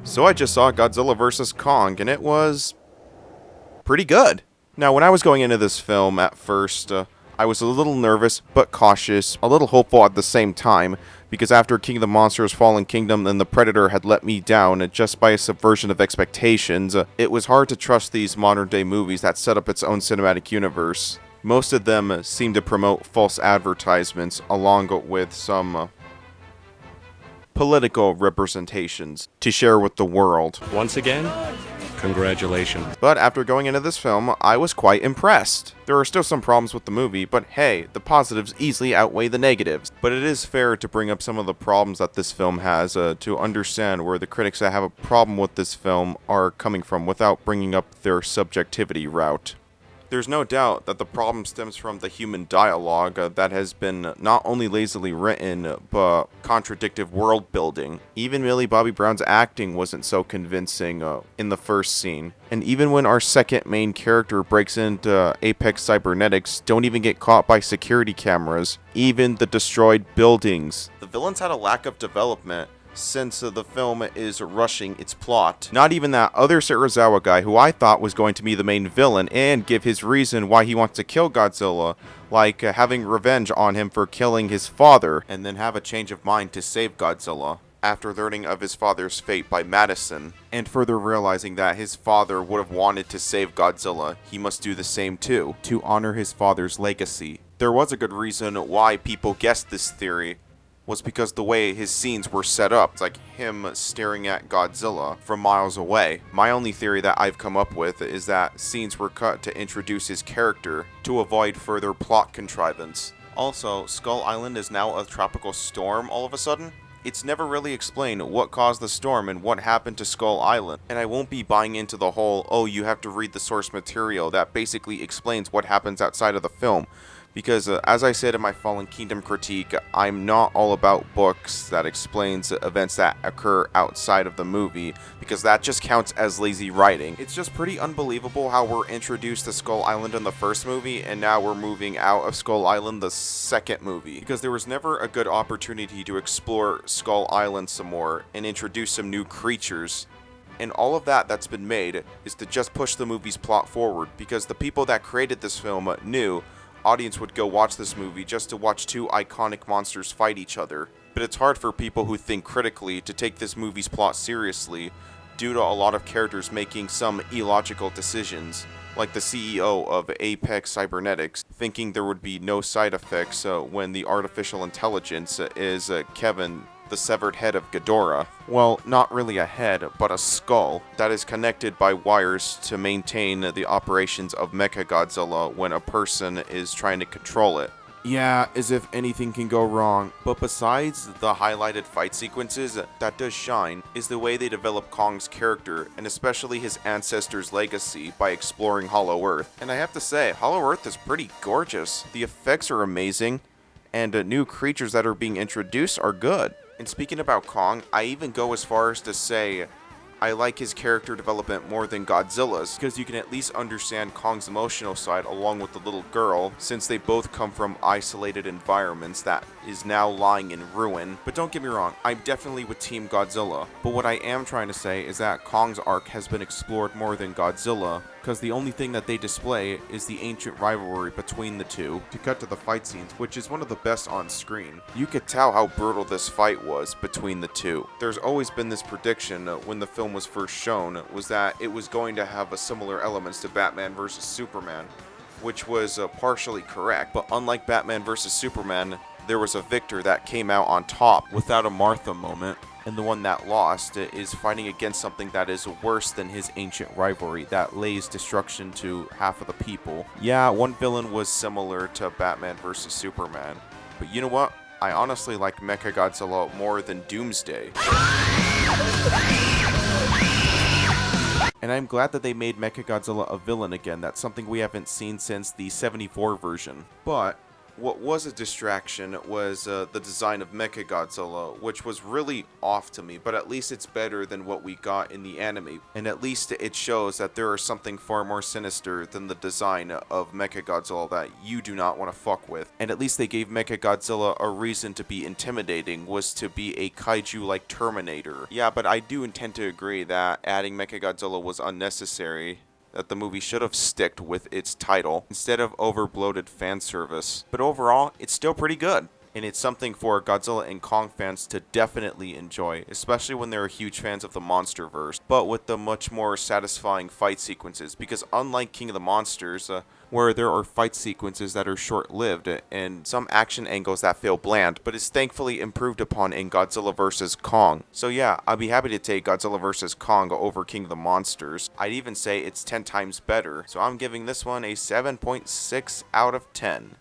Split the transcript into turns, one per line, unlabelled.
So I just saw Godzilla vs. Kong, and it was pretty good. Now, when I was going into this film at first, I was a little nervous, but cautious, a little hopeful at the same time, because after King of the Monsters Fallen Kingdom and The Predator had let me down just by a subversion of expectations, it was hard to trust these modern-day movies that set up its own cinematic universe. Most of them seem to promote false advertisements, along with some political representations to share with the world.
Once again, congratulations.
But after going into this film, I was quite impressed. There are still some problems with the movie, but hey, the positives easily outweigh the negatives. But it is fair to bring up some of the problems that this film has to understand where the critics that have a problem with this film are coming from without bringing up their subjectivity route. There's no doubt that the problem stems from the human dialogue that has been not only lazily written, but contradictive world building. Even Millie Bobby Brown's acting wasn't so convincing in the first scene. And even when our second main character breaks into Apex Cybernetics, don't even get caught by security cameras, even the destroyed buildings. The villains had a lack of development, since the film is rushing its plot. Not even that other Serizawa guy who I thought was going to be the main villain and give his reason why he wants to kill Godzilla, like having revenge on him for killing his father, and then have a change of mind to save Godzilla after learning of his father's fate by Madison, and further realizing that his father would have wanted to save Godzilla, he must do the same too, to honor his father's legacy. There was a good reason why people guessed this theory, was because the way his scenes were set up. It's like him staring at Godzilla from miles away. My only theory that I've come up with is that scenes were cut to introduce his character to avoid further plot contrivance. Also, Skull Island is now a tropical storm all of a sudden. It's never really explained what caused the storm and what happened to Skull Island. And I won't be buying into the whole, oh, you have to read the source material that basically explains what happens outside of the film. Because, as I said in my Fallen Kingdom critique, I'm not all about books that explains events that occur outside of the movie, because that just counts as lazy writing. It's just pretty unbelievable how we're introduced to Skull Island in the first movie, and now we're moving out of Skull Island the second movie. Because there was never a good opportunity to explore Skull Island some more, and introduce some new creatures. And all of that's been made is to just push the movie's plot forward, because the people that created this film knew audience would go watch this movie just to watch two iconic monsters fight each other. But it's hard for people who think critically to take this movie's plot seriously due to a lot of characters making some illogical decisions, like the CEO of Apex Cybernetics thinking there would be no side effects when the artificial intelligence is Kevin, the severed head of Ghidorah. Well, not really a head, but a skull that is connected by wires to maintain the operations of Mechagodzilla when a person is trying to control it. Yeah, as if anything can go wrong. But besides the highlighted fight sequences, that does shine is the way they develop Kong's character, and especially his ancestors' legacy by exploring Hollow Earth. And I have to say, Hollow Earth is pretty gorgeous. The effects are amazing, and new creatures that are being introduced are good. And speaking about Kong, I even go as far as to say I like his character development more than Godzilla's, because you can at least understand Kong's emotional side along with the little girl, since they both come from isolated environments that is now lying in ruin. But don't get me wrong, I'm definitely with Team Godzilla. But what I am trying to say is that Kong's arc has been explored more than Godzilla, because the only thing that they display is the ancient rivalry between the two, to cut to the fight scenes, which is one of the best on screen. You could tell how brutal this fight was between the two. There's always been this prediction when the film was first shown, was that it was going to have a similar elements to Batman vs. Superman, which was partially correct. But unlike Batman vs. Superman, there was a victor that came out on top without a Martha moment. And the one that lost is fighting against something that is worse than his ancient rivalry that lays destruction to half of the people. Yeah, one villain was similar to Batman vs. Superman. But you know what? I honestly like Mechagodzilla more than Doomsday. And I'm glad that they made Mechagodzilla a villain again. That's something we haven't seen since the 74 version. But What was a distraction was the design of Mechagodzilla, which was really off to me, but at least it's better than what we got in the anime. And at least it shows that there is something far more sinister than the design of Mechagodzilla that you do not want to fuck with. And at least they gave Mechagodzilla a reason to be intimidating, was to be a kaiju like Terminator. Yeah, but I do intend to agree that adding Mechagodzilla was unnecessary, that the movie should have sticked with its title instead of over-bloated fan service. But overall, it's still pretty good. And it's something for Godzilla and Kong fans to definitely enjoy, especially when they're huge fans of the MonsterVerse, but with the much more satisfying fight sequences, because unlike King of the Monsters, where there are fight sequences that are short-lived and some action angles that feel bland, but is thankfully improved upon in Godzilla vs. Kong. So yeah, I'd be happy to take Godzilla vs. Kong over King of the Monsters. I'd even say it's 10 times better, so I'm giving this one a 7.6 out of 10.